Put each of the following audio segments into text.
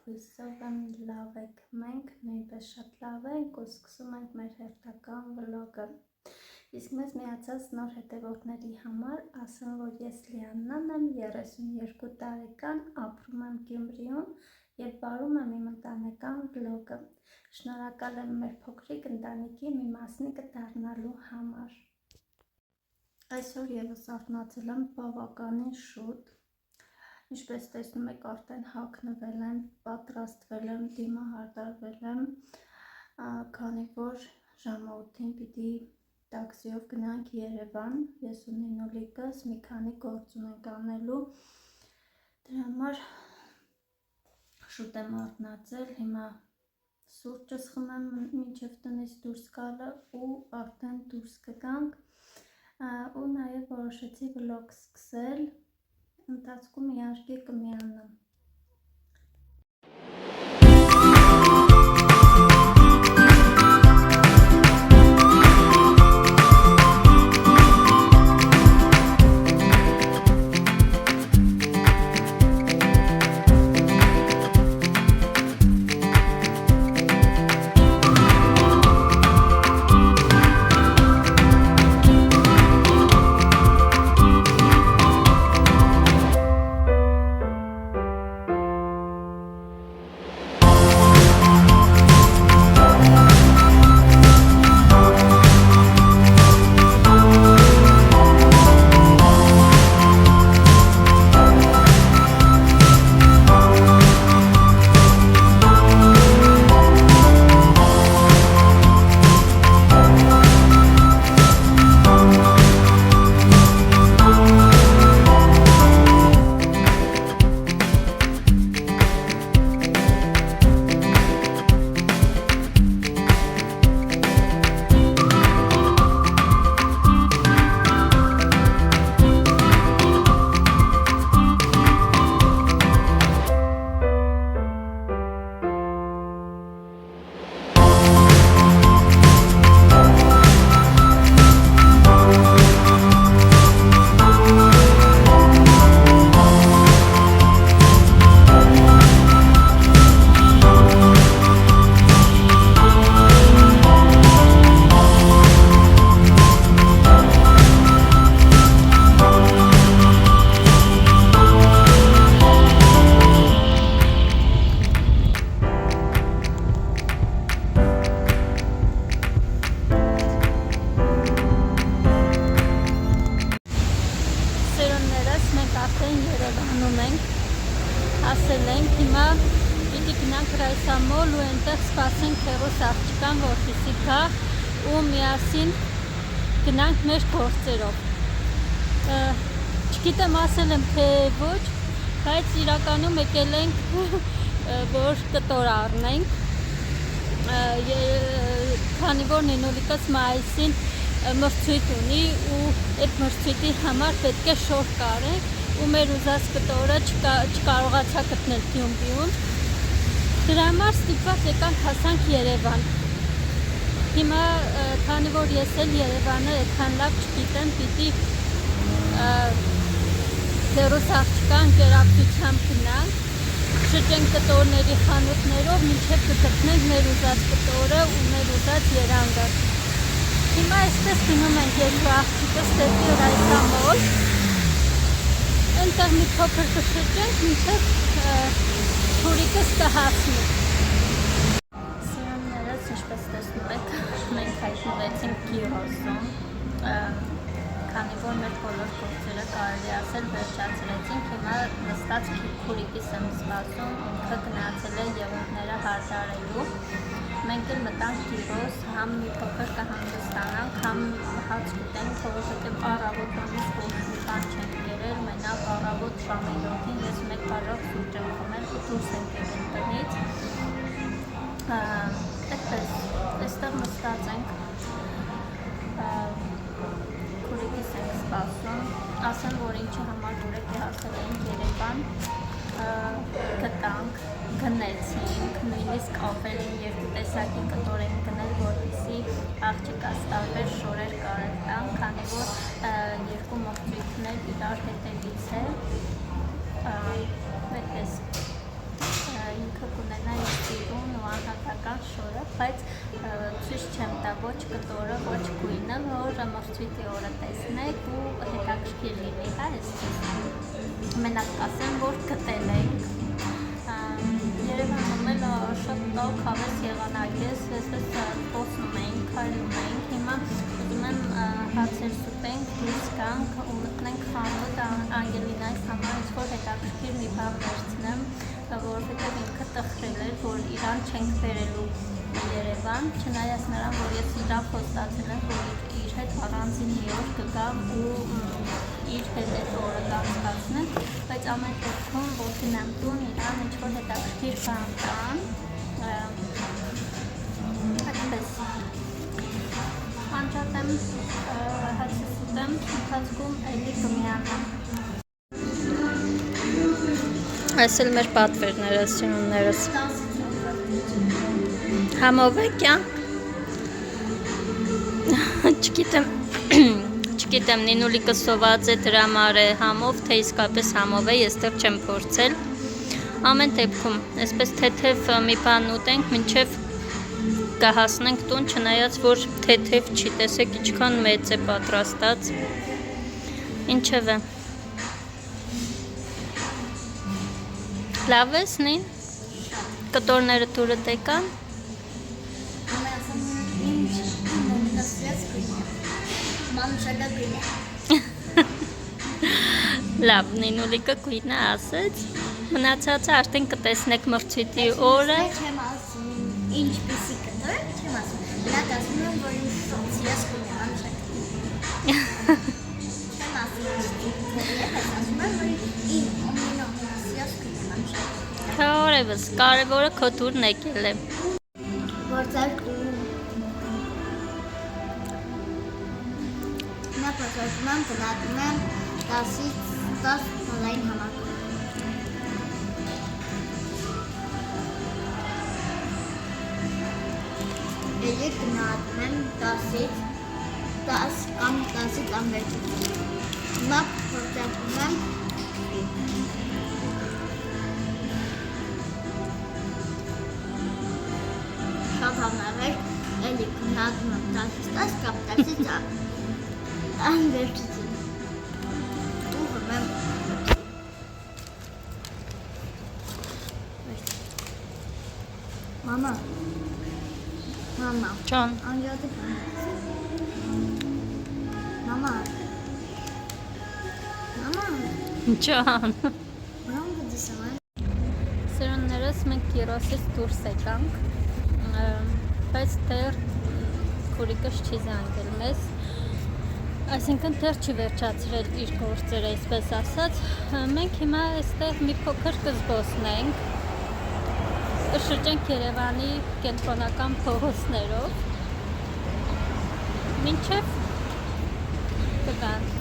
Հույսով եմ լավ եք, մենք նույնպես շատ լավ ենք ու սկսում ենք մեր հերթական վլոգը։ Իսկ մեզ միացած նոր հետևորդների համար ասեմ, որ ես Լիաննան եմ, 32 տարեկան, ապրում եմ Գյումրիում և վարում եմ իմ ընտանեկան վլոգը։ Շնորհակալ եմ մեր փոքրիկ ընտանիքի մի մասնիկը դառնալու համար։ Այսօր ևս արթնացել եմ բավականին շուտ։ Ինչպես տեսնում եք, արդեն հագնվել եմ, պատրաստվել եմ, դիմահարդարվել եմ, քանի որ ժամը 8-ին պիտի տաքսիով գնանք Երևան, ես ու Նինոլիկս մի քանի գործ ունենք անելու, դրա համար շուտ եմ արթնացել, հիմա սուրճս խմեմ մինչև տնից դուրս գալը ու արդեն դուրս կգանք ու նաև որոշեցի վլոգ սկսել, ընթացքում իհարկե կմիանամ։ Ասել ենք, հիմա պիտի գնանք Ռայսամոլ ու այնտեղ սպասենք հեռուս աղջկան, որպեսզի գա ու միասին գնանք մեր գործերով։ Չգիտեմ ասել եմ թե ոչ, բայց իրականում եկել ենք, որ կտոր առնենք, քանի որ Նինոլիկս մայիսին մրցույթ ունի ու այդ մրցույթի համար պետք է շոր կարենք ու մեր ուզած կտորը չկարողացա գտնել Գյումրիում, դրա համար ստիպված եկանք հասանք Երևան։ Հիմա, քանի որ ես էլ Երևանը այդքան լավ չգիտեմ, պիտի հեռուս աղջկա ընկերակցությամբ գնանք, շրջենք կտորների խանութներով, մինչև կգտնենք մեր ուզած կտորը ու մեր ուզած երանգը։ Հիմա այսպես գնում ենք ես ու աղջիկս դեպի Ռայսամոլ, այնտեղ մի փոքր կշրջենք, մինչև թուրիկս կհասնի։ Սիրուններս, ինչպես տեսնում եք, մենք հայտնվեցինք Գյուրոսում, քանի որ մեր բոլոր գործերը կարելի ասել վերջացրեցինք, հիմա նստած քուրիկիս եմ սպասում, ինքը գնացել է եղունգները հարդարելու։ Մենք էլ մտանք Գյուրոս, համ մի փոքր կհանգստանանք, համ հաց կուտենք, որովհետև առավոտանից ոչ մի բան չենք կերել, մենակ առավոտ ժամը 7-ին ես մեկ բաժակ սուրճ եմ խմել ու դուրս ենք եկել տնից։ Այդպես, այստեղ նստած ենք, քուրիկիս ենք սպասում, ասեմ, որ ինչի համար որեք է հասել ենք Երևան, գտանք, գնեցինք, նույնիսկ ապել են երկու տեսակի կտոր են գնել, որպեսզի աղջիկաս տարբեր շորեր կարել տան, քանի որ երկու մրցույթներ իրար հետևից է, այդպես ինքը մրցույթի օրը տեսնեք ու հետաքրքիր լինի, հա, այսպես։ Մենակ կասեմ, որ գտել ենք Երևանում էլ շատ տաք հավես եղանակ է, այսպես խոսում ենք, քայլում ենք, հիմա ուզում եմ հացեր սուպենք, դուրս գանք ու մտնենք խանութ Անգելինայից համար ինչ-որ հետաքրքիր մի բան վերցնեմ, որովհետև ինքը տխրել էր, որ իրան չենք բերելու Երևան, չնայած նրան, որ ես իրան խոստացել եմ, որ իր հետ առանձին մի օր կգամ ու իր հետ այդ օրը կանցկացնեմ, բայց ամեն դեպքում որ գնամ տուն, իրան ինչ-որ հետաքրքիր բան տան, այդպես անջատեմ, հացը սուտեմ, ընթացքում էլի կմիանամ։ Այս էլ մեր պատվերները, սյուններս։ Համով է կյանք։ Չգիտեմ, Նինուլիկը սոված է դրամար է համով, թե իսկապես համով է, ես դեռ չեմ փորձել։ Ամեն դեպքում, այսպես թեթև մի բան ուտենք, մինչև կհասնենք տուն, չնայած որ թեթև չի, տեսեք ինչքան մեծ է պատրաստած։ Ինչևէ։ Լավ ես, Նին։ Կտորները դուրը տեկան։ Լավ, Նինուլիկը կույնը ասեց, մնացածը արդեն կտեսնեք մրցույթի օրը։ Չեմ ասում, ինչպիսի կտոր, չեմ ասում, նա ասում եմ, որ իմ սոցիաս կույնը անշակ։ Չեմ ասում, ասում եմ, որ իմ ամենասոցիաս կույնը անշակ։ Քարևս, կարևորը քո դուրն եկել է։ Որձար կույն։ Նա պատրաստում եմ, գնատում եմ 10-ից 10 հոլային համակում։ Էլի գնատում եմ 10-ից 10 կամ 10-ից ամվերջում։ Հիմա պատրաստում եմ շատ համնավեր, էլի գնատում եմ 10-ից 10 կամ 10-ից ամվերջում։ Mama. John. Anladım. Mama. John. Mama dedi sana. Սրաններս մենք Կիրոսից դուրս եկանք, բայց դեռ քուրիկս չի զանգել մեզ, այսինքն դեռ չի վերջացրել իր գործերը, այսպես ասած, մենք հիմա այստեղ մի փոքր կզբոսնենք, կշրջենք Երևանի կենտրոնական փողոցներով, մինչև կգանք։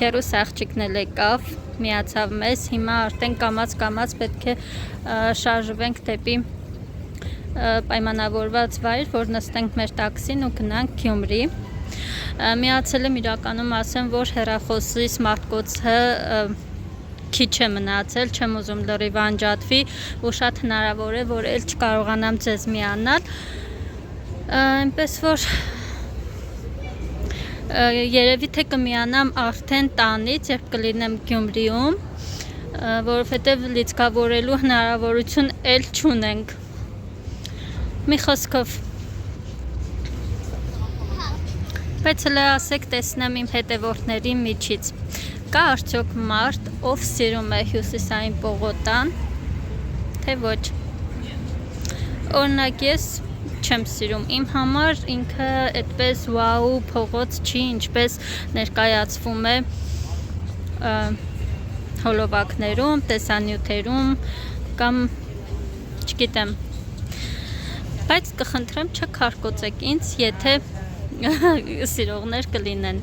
Քերուս աղջիկն էլ եկավ, միացավ մեզ, հիմա արդեն կամաց պետք է շարժվենք դեպի պայմանավորված վայր, որ նստենք մեր տաքսին ու գնանք Գյումրի։ Միացել եմ իրականում ասեմ, որ հեռախոսի սմարթկոցը քիչ է մնացել, չեմ ուզում լրիվ անջատվի ու շատ հնարավոր է, որ էլ չկարողանամ ձեզ միանալ, այնպես որ երևի թե կմիանամ արդեն տանից, երբ կլինեմ Գյումրիում, որովհետև լիցքավորելու հնարավորություն էլ չունենք։ Մի խոսքով, բայց հլը ասեք տեսնեմ իմ հետևորդների միջից, կա արդյոք մարդ, ով սիրում է հյուսիսային պողոտան, թե ոչ։ Օրինակ ես չեմ սիրում, իմ համար ինքը այդպես վաու փողոց չի, ինչպես ներկայացվում է հոլովակներում, տեսանյութերում կամ չգիտեմ, բայց կխնդրեմ չքարկոծեք ինձ, եթե սիրողներ կլինեն։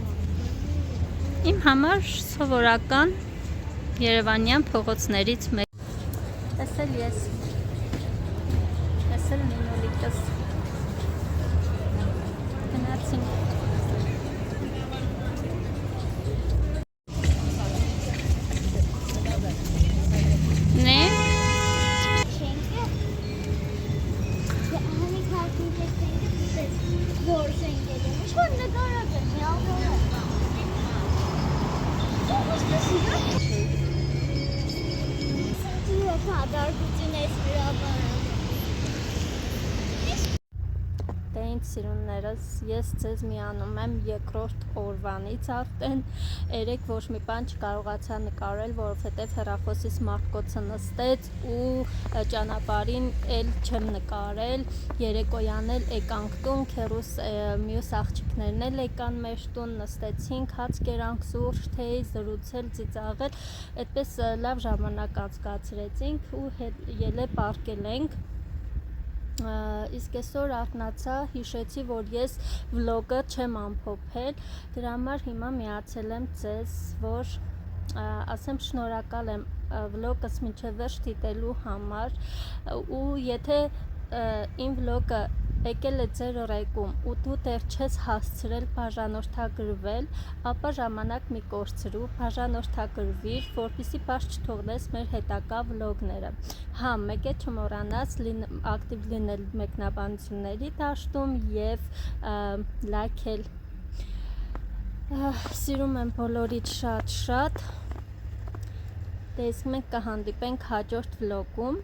Իմ համար սովորական երևանյան փողոցներից մեկ։ Տեսել ես, տեսել նինոլիկս, գնացինք։ Նե։ Շենքը հանի քարտուղը որ շենքել է, ինչ որ նկարած է, միավոր է։ Հադարգություն ես հրաբարը։ Դե ինձ սիրուններս, ես ձեզ միանում եմ երկրորդ օրվանից արդեն, երեք ոչ մի բան չկարողացա նկարել, որովհետև հեռախոսի սմարթկոցը նստեց ու ճանապարհին էլ չեմ նկարել, երեկոյան էլ եկանք տուն, քեռուս մյուս աղջիկներն էլ եկան մեր տուն, նստեցինք, հաց կերանք, սուրճ, թեյ, զրուցել, ծիծաղել, այդպես լավ ժամանակ անցկացրեցինք ու ելե պարկել ենք։ Իսկ այսօր արթնացա, հիշեցի, որ ես վլոգը չեմ ամփոփել, դրա համար հիմա միացել եմ ձեզ, որ ասեմ շնորհակալ եմ վլոգս մինչև վերջ դիտելու համար ու եթե իմ վլոգը եկել է ձեր ռեկում ու դու դեռ չես հասցրել բաժանորդագրվել, ապա ժամանակ մի կորցրու, բաժանորդագրվիր, որպեսզի բաց չթողնես մեր հետագա վլոգները։ Հա, մեկ է չմոռանաս ակտիվ լինել մեկնաբանությունների դաշտում և լայքել։ Սիրում եմ բոլորիդ շատ։ Դե իսկ մենք կհանդիպենք հաջորդ վլոգում։